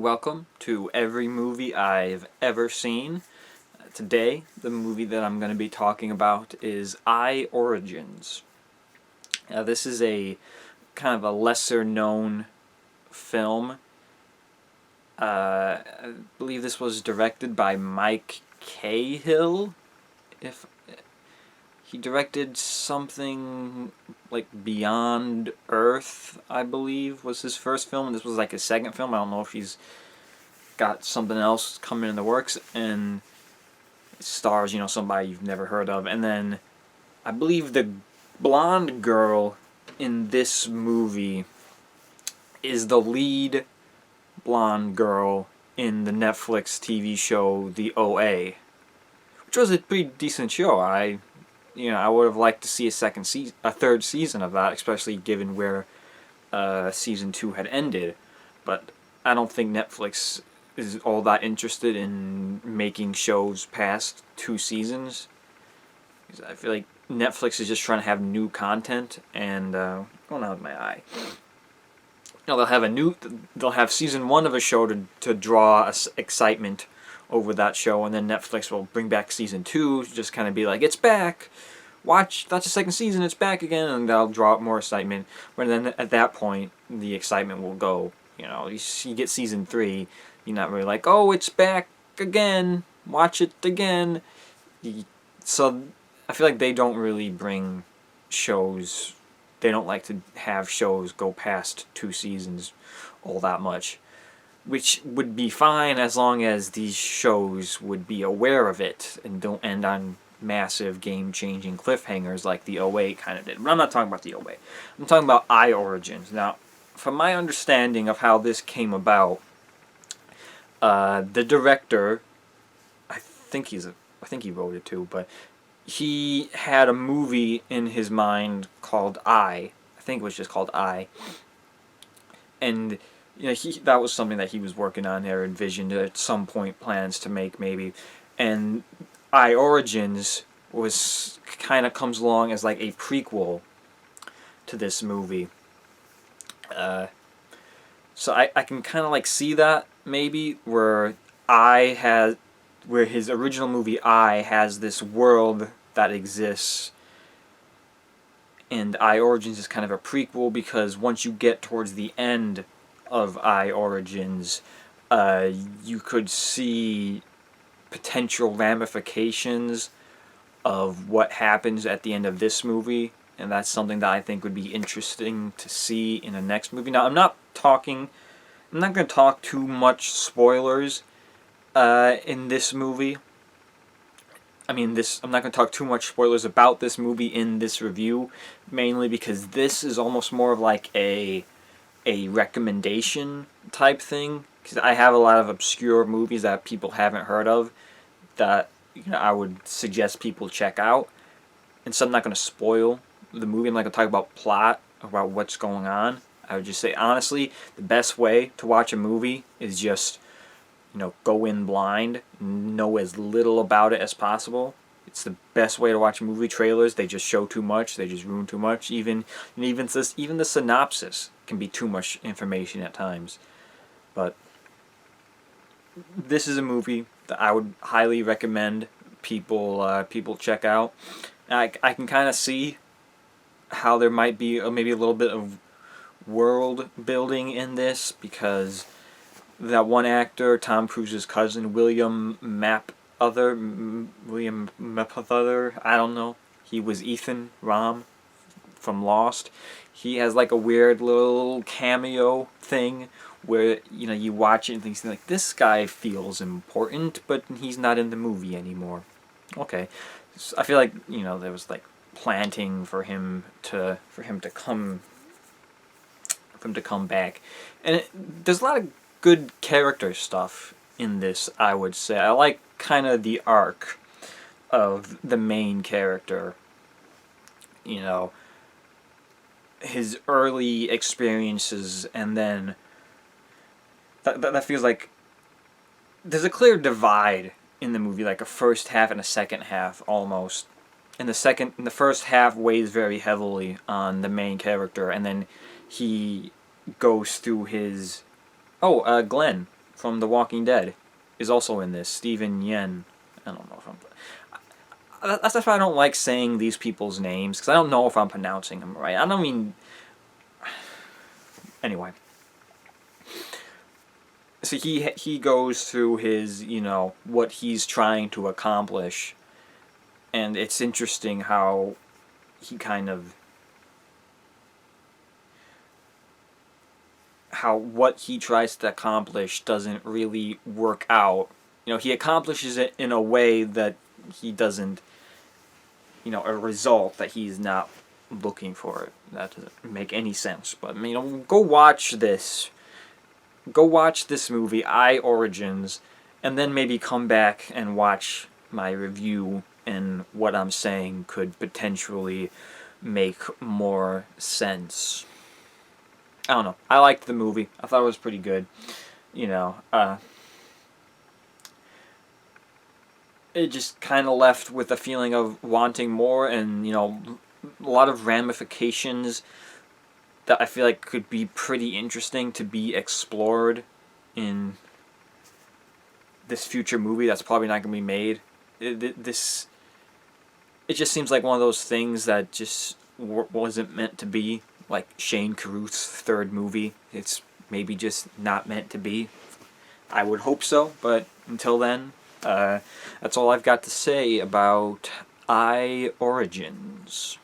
Welcome to every movie I've ever seen. Today, the movie that I'm going to be talking about is I, Origins. This is a kind of a lesser known film. I believe this was directed by Mike Cahill. If he directed something like Beyond Earth, I believe, was his first film, and this was like his second film. I don't know if he's got something else coming in the works, and it stars, somebody you've never heard of. And then I believe the blonde girl in this movie is the lead blonde girl in the Netflix TV show The OA, which was a pretty decent show. I would have liked to see a third season of that, especially given where season 2 had ended. But I don't think Netflix is all that interested in making shows past 2 seasons. Because I feel like Netflix is just trying to have new content, and going out with my eye. They'll have season 1 of a show to draw excitement over that show, and then Netflix will bring back season 2 to just kind of be like, it's back. Watch, that's the second season, it's back again, and they'll draw up more excitement. But then at that point, the excitement will go. You get season 3, you're not really like, oh, it's back again, watch it again. So I feel like they don't really bring shows, they don't like to have shows go past 2 seasons all that much. Which would be fine as long as these shows would be aware of it and don't end on massive game-changing cliffhangers like the OA kind of did. But I'm not talking about the OA. I'm talking about I, Origins. Now, from my understanding of how this came about, the director, I think he wrote it too, but he had a movie in his mind called I think it was just called I. And that was something that he was working on or envisioned at some point, plans to make maybe. And I, Origins was kind of comes along as like a prequel to this movie. So I can kind of like see that maybe where his original movie I has this world that exists, and I, Origins is kind of a prequel because once you get towards the end of I, Origins, you could see potential ramifications of what happens at the end of this movie, and that's something that I think would be interesting to see in the next movie. Now, I'm not going to talk too much spoilers in this movie. I'm not going to talk too much spoilers about this movie in this review, mainly because this is almost more of like a recommendation type thing, because I have a lot of obscure movies that people haven't heard of that I would suggest people check out. And so I'm not going to spoil the movie. I'm not going to talk about plot, about what's going on. I would just say, honestly, the best way to watch a movie is just, go in blind, know as little about it as possible. It's the best way to watch movie trailers. They just show too much. They just ruin too much. Even the synopsis can be too much information at times. But this is a movie that I would highly recommend people check out. I can kind of see how there might be maybe a little bit of world building in this, because that one actor, Tom Cruise's cousin, William Mapother, I don't know. He was Ethan Rom from Lost. He has like a weird little cameo thing where you watch it and think like, this guy feels important, but he's not in the movie anymore. Okay, so I feel like there was like planting for him to come back, and there's a lot of good character stuff in this. I would say I like kind of the arc of the main character. His early experiences, and then that feels like there's a clear divide in the movie, like a first half and a second half almost. And the first half weighs very heavily on the main character, and then he goes through his Glenn from The Walking Dead is also in this. Steven Yeun. I don't know if I'm... That's why I don't like saying these people's names, because I don't know if I'm pronouncing them right. I don't mean... Anyway. So he goes through his, what he's trying to accomplish, and it's interesting how he kind of... how what he tries to accomplish doesn't really work out. He accomplishes it in a way that he doesn't, a result that he's not looking for. That doesn't make any sense. But, go watch this. Go watch this movie, I Origins, and then maybe come back and watch my review, and what I'm saying could potentially make more sense. I don't know. I liked the movie. I thought it was pretty good. It just kind of left with a feeling of wanting more, and, a lot of ramifications that I feel like could be pretty interesting to be explored in this future movie that's probably not going to be made. It just seems like one of those things that just wasn't meant to be. Like Shane Carruth's third movie. It's maybe just not meant to be. I would hope so, but until then, that's all I've got to say about I Origins.